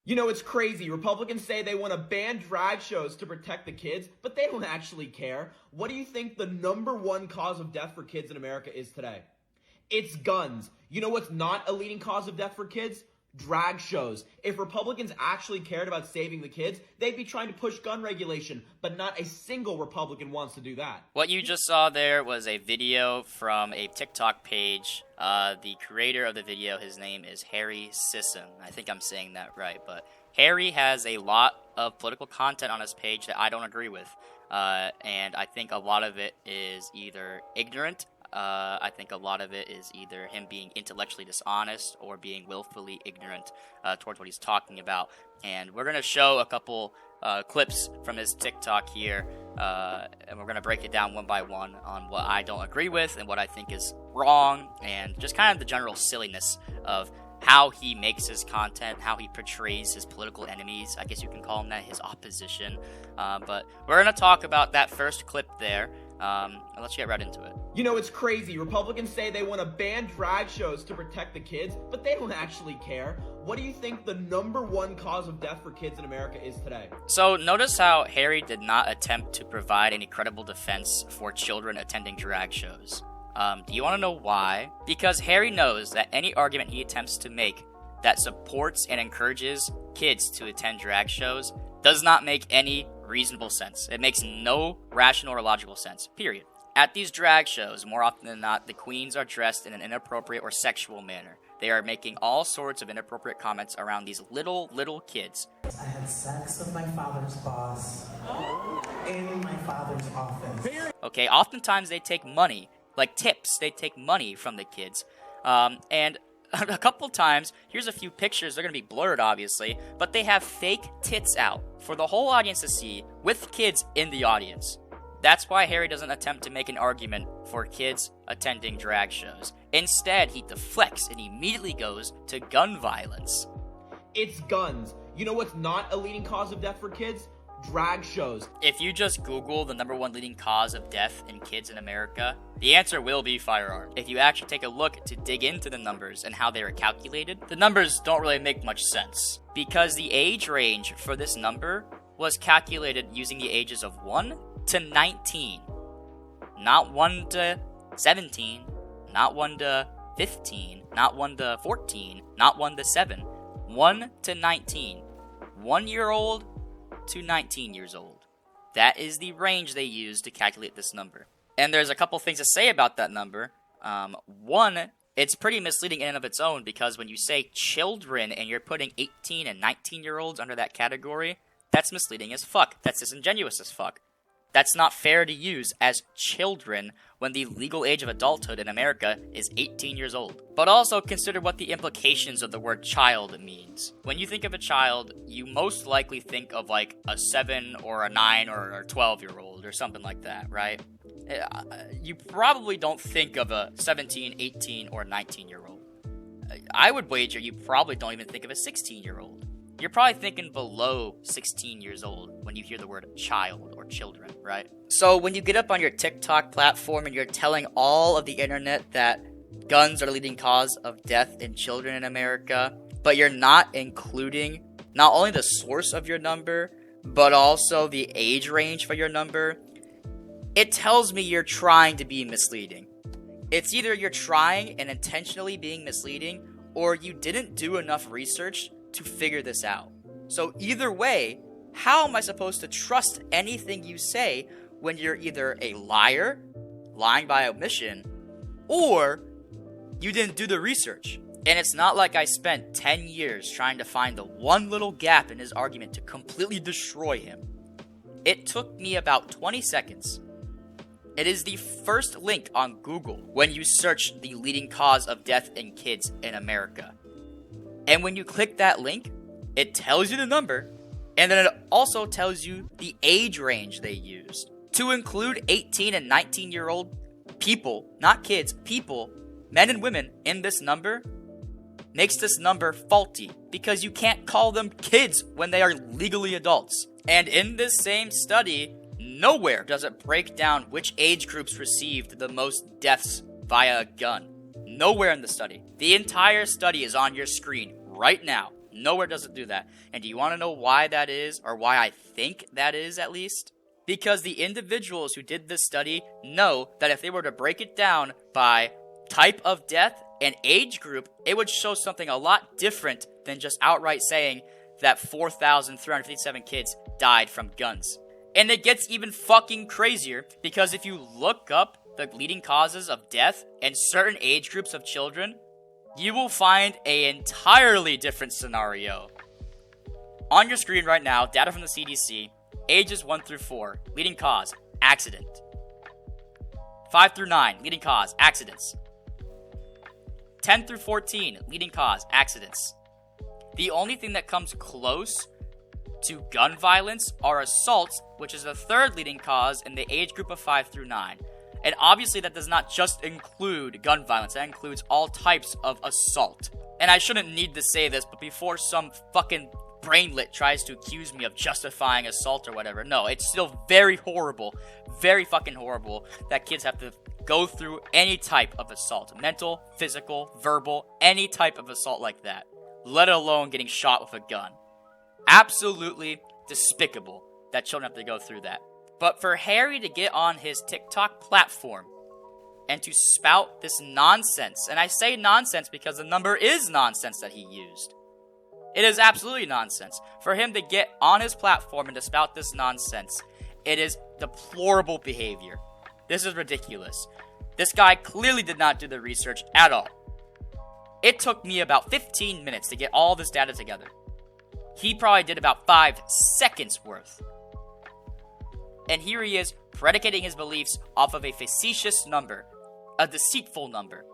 You know, it's crazy. Republicans say they want to ban drag shows to protect the kids, but they don't actually care. What do you think the #1 cause of death for kids in America is today? It's guns. You know what's not a leading cause of death for kids? Drag shows. If Republicans actually cared about saving the kids, they'd be trying to push gun regulation, but not a single Republican wants to do that. What you just saw there was a video from a TikTok page. The creator of the video, his name is Harry Sisson. I think I'm saying that right, but Harry has a lot of political content on his page that I don't agree with, and I think a lot of it is either ignorant. I think a lot of it is either him being intellectually dishonest or being willfully ignorant towards what he's talking about. And we're going to show a couple clips from his TikTok here, and we're going to break it down one by one on what I don't agree with and what I think is wrong, and just kind of the general silliness of how he makes his content, how he portrays his political enemies. I guess you can call him that, his opposition. But we're going to talk about that first clip there. Let's get right into it. You know, it's crazy. Republicans say they want to ban drag shows to protect the kids, but they don't actually care. What do you think the #1 cause of death for kids in America is today? So notice how Harry did not attempt to provide any credible defense for children attending drag shows. Do you want to know why? Because Harry knows that any argument he attempts to make that supports and encourages kids to attend drag shows does not make any reasonable sense. It makes no rational or logical sense, period. At these drag shows, more often than not, the queens are dressed in an inappropriate or sexual manner. They are making all sorts of inappropriate comments around these little kids. I had sex with my father's boss in my father's office. Okay, oftentimes they take money, like tips. They take money from the kids. And a couple times, here's a few pictures. They're going to be blurred, obviously, but they have fake tits out for the whole audience to see with kids in the audience. That's why Harry doesn't attempt to make an argument for kids attending drag shows. Instead, he deflects and immediately goes to gun violence. It's guns. You know what's not a leading cause of death for kids? Drag shows. If you just Google the #1 leading cause of death in kids in America, the answer will be firearms. If you actually take a look to dig into the numbers and how they are calculated, the numbers don't really make much sense. Because the age range for this number was calculated using the ages of 1 to 19. Not 1 to 17, not 1 to 15, not 1 to 14, not 1 to 7. 1 to 19. 1-year-old to 19 years old. That is the range they use to calculate this number. And there's a couple things to say about that number. One, it's pretty misleading in and of its own, because when you say children and you're putting 18 and 19-year-olds under that category, that's misleading as fuck. That's disingenuous as fuck. That's not fair to use as children when the legal age of adulthood in America is 18 years old. But also consider what the implications of the word child means. When you think of a child, you most likely think of like a 7 or a 9 or a 12-year-old or something like that, right? You probably don't think of a 17, 18, or 19-year-old. I would wager you probably don't even think of a 16-year-old. You're probably thinking below 16 years old when you hear the word child or children, right? So when you get up on your TikTok platform and you're telling all of the internet that guns are the leading cause of death in children in America, but you're not including not only the source of your number, but also the age range for your number, it tells me you're trying to be misleading. It's either you're trying and intentionally being misleading, or you didn't do enough research to figure this out. So either way, how am I supposed to trust anything you say when you're either a liar, lying by omission, or you didn't do the research? And it's not like I spent 10 years trying to find the one little gap in his argument to completely destroy him. It took me about 20 seconds. It is the first link on Google when you search the leading cause of death in kids in America. And when you click that link, it tells you the number, and then it also tells you the age range they used. To include 18 and 19-year-old people, not kids, people, men and women in this number, makes this number faulty, because you can't call them kids when they are legally adults. And in this same study, nowhere does it break down which age groups received the most deaths via a gun. Nowhere in the study. The entire study is on your screen right now. Nowhere does it do that. And do you want to know why that is, or why I think that is at least? Because the individuals who did this study know that if they were to break it down by type of death and age group, it would show something a lot different than just outright saying that 4,357 kids died from guns. And it gets even fucking crazier, because if you look up the leading causes of death in certain age groups of children, you will find an entirely different scenario. On your screen right now, data from the CDC, ages 1 through 4, leading cause, accident. 5 through 9, leading cause, accidents. 10 through 14, leading cause, accidents. The only thing that comes close to gun violence are assaults, which is the third leading cause in the age group of 5 through 9. And obviously that does not just include gun violence, that includes all types of assault. And I shouldn't need to say this, but before some fucking brainlet tries to accuse me of justifying assault or whatever, no, it's still very horrible, very fucking horrible that kids have to go through any type of assault. Mental, physical, verbal, any type of assault like that. Let alone getting shot with a gun. Absolutely despicable that children have to go through that. But for Harry to get on his TikTok platform and to spout this nonsense, and I say nonsense because the number is nonsense that he used. It is absolutely nonsense. For him to get on his platform and to spout this nonsense, it is deplorable behavior. This is ridiculous. This guy clearly did not do the research at all. It took me about 15 minutes to get all this data together. He probably did about 5 seconds worth. And here he is, predicating his beliefs off of a facetious number, a deceitful number.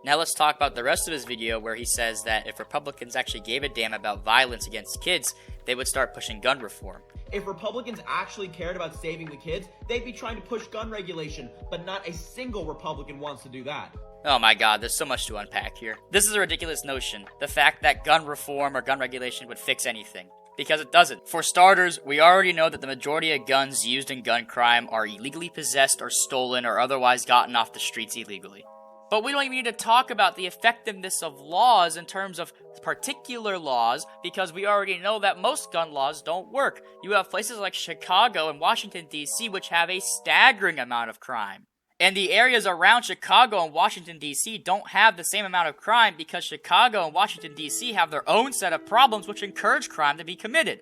Now let's talk about the rest of his video, where he says that if Republicans actually gave a damn about violence against kids, they would start pushing gun reform. If Republicans actually cared about saving the kids, they'd be trying to push gun regulation, but not a single Republican wants to do that. Oh my god, there's so much to unpack here. This is a ridiculous notion, the fact that gun reform or gun regulation would fix anything. Because it doesn't. For starters, we already know that the majority of guns used in gun crime are illegally possessed or stolen or otherwise gotten off the streets illegally. But we don't even need to talk about the effectiveness of laws in terms of particular laws, because we already know that most gun laws don't work. You have places like Chicago and Washington, D.C., which have a staggering amount of crime. And the areas around Chicago and Washington, D.C. don't have the same amount of crime because Chicago and Washington, D.C. have their own set of problems which encourage crime to be committed.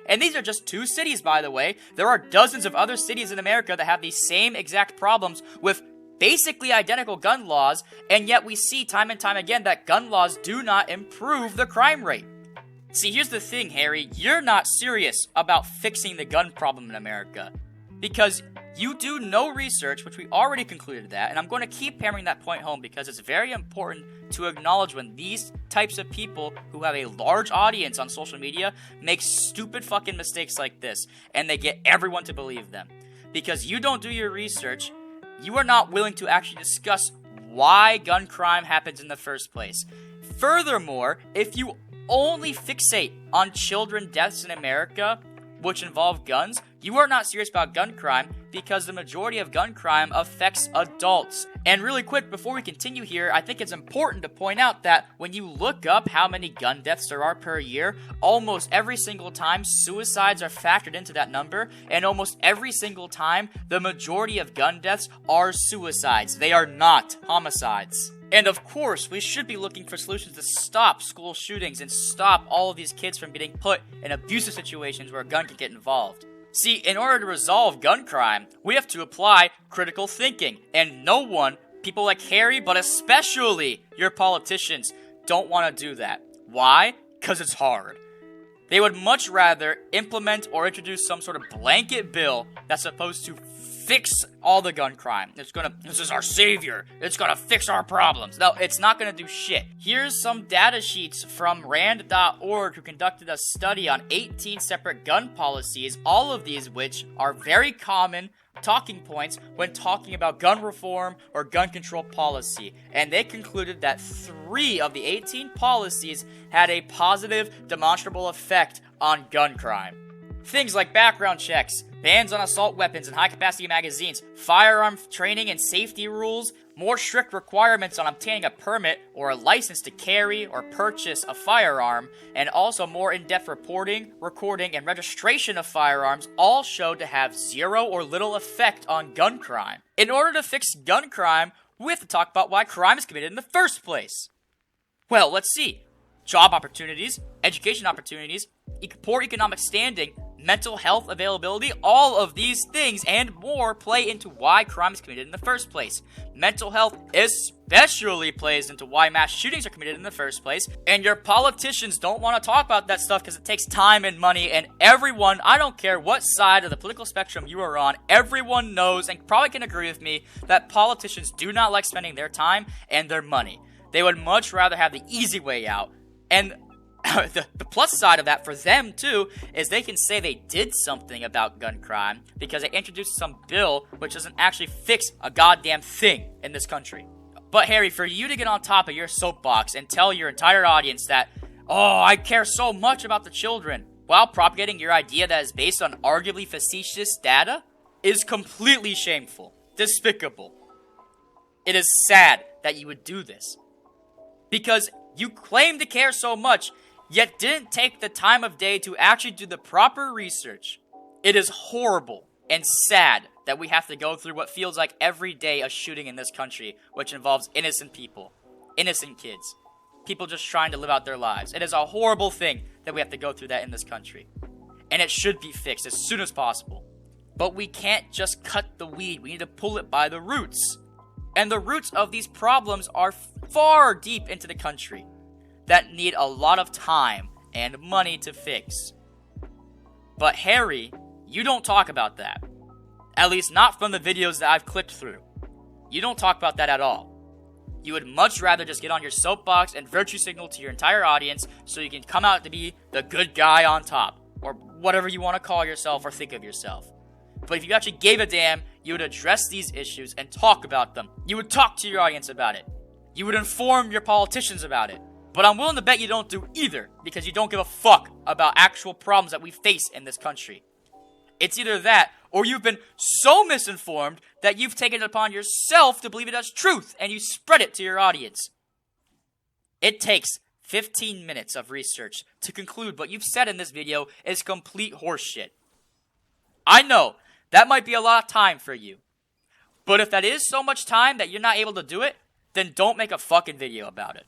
And these are just 2 cities, by the way. There are dozens of other cities in America that have these same exact problems with basically identical gun laws, and yet we see time and time again that gun laws do not improve the crime rate. See, here's the thing, Harry. You're not serious about fixing the gun problem in America because you do no research, which we already concluded that, and I'm going to keep hammering that point home because it's very important to acknowledge when these types of people who have a large audience on social media make stupid fucking mistakes like this, and they get everyone to believe them. Because you don't do your research, you are not willing to actually discuss why gun crime happens in the first place. Furthermore, if you only fixate on children deaths in America, which involve guns, you are not serious about gun crime because the majority of gun crime affects adults. And really quick, before we continue here, I think it's important to point out that when you look up how many gun deaths there are per year, almost every single time suicides are factored into that number, and almost every single time the majority of gun deaths are suicides. They are not homicides. And of course, we should be looking for solutions to stop school shootings and stop all of these kids from getting put in abusive situations where a gun can get involved. See, in order to resolve gun crime, we have to apply critical thinking. And no one, people like Harry, but especially your politicians, don't want to do that. Why? Because it's hard. They would much rather implement or introduce some sort of blanket bill that's supposed to fix all the gun crime. This is our savior. It's gonna fix our problems. No, it's not gonna do shit. Here's some data sheets from rand.org, who conducted a study on 18 separate gun policies, all of these which are very common talking points when talking about gun reform or gun control policy. And they concluded that 3 of the 18 policies had a positive, demonstrable effect on gun crime. Things like background checks, bans on assault weapons and high-capacity magazines, firearm training and safety rules, more strict requirements on obtaining a permit or a license to carry or purchase a firearm, and also more in-depth reporting, recording, and registration of firearms all showed to have zero or little effect on gun crime. In order to fix gun crime, we have to talk about why crime is committed in the first place. Well, let's see. Job opportunities, education opportunities, poor economic standing, mental health availability, all of these things and more play into why crime is committed in the first place. Mental health especially plays into why mass shootings are committed in the first place, and your politicians don't want to talk about that stuff because it takes time and money, and everyone, I don't care what side of the political spectrum you are on, everyone knows and probably can agree with me that politicians do not like spending their time and their money. They would much rather have the easy way out. And the plus side of that for them, too, is they can say they did something about gun crime because they introduced some bill which doesn't actually fix a goddamn thing in this country. But Harry, for you to get on top of your soapbox and tell your entire audience that, oh, I care so much about the children, while propagating your idea that is based on arguably facetious data, is completely shameful, despicable. It is sad that you would do this. Because you claim to care so much, yet didn't take the time of day to actually do the proper research. It is horrible and sad that we have to go through what feels like every day a shooting in this country, which involves innocent people, innocent kids, people just trying to live out their lives. It is a horrible thing that we have to go through that in this country. And it should be fixed as soon as possible. But we can't just cut the weed, we need to pull it by the roots. And the roots of these problems are far deep into the country that need a lot of time and money to fix. But Harry, you don't talk about that. At least not from the videos that I've clicked through. You don't talk about that at all. You would much rather just get on your soapbox and virtue signal to your entire audience so you can come out to be the good guy on top, or whatever you want to call yourself or think of yourself. But if you actually gave a damn, you would address these issues and talk about them. You would talk to your audience about it. You would inform your politicians about it. But I'm willing to bet you don't do either, because you don't give a fuck about actual problems that we face in this country. It's either that, or you've been so misinformed that you've taken it upon yourself to believe it as truth, and you spread it to your audience. It takes 15 minutes of research to conclude what you've said in this video is complete horseshit. I know, that might be a lot of time for you. But if that is so much time that you're not able to do it, then don't make a fucking video about it.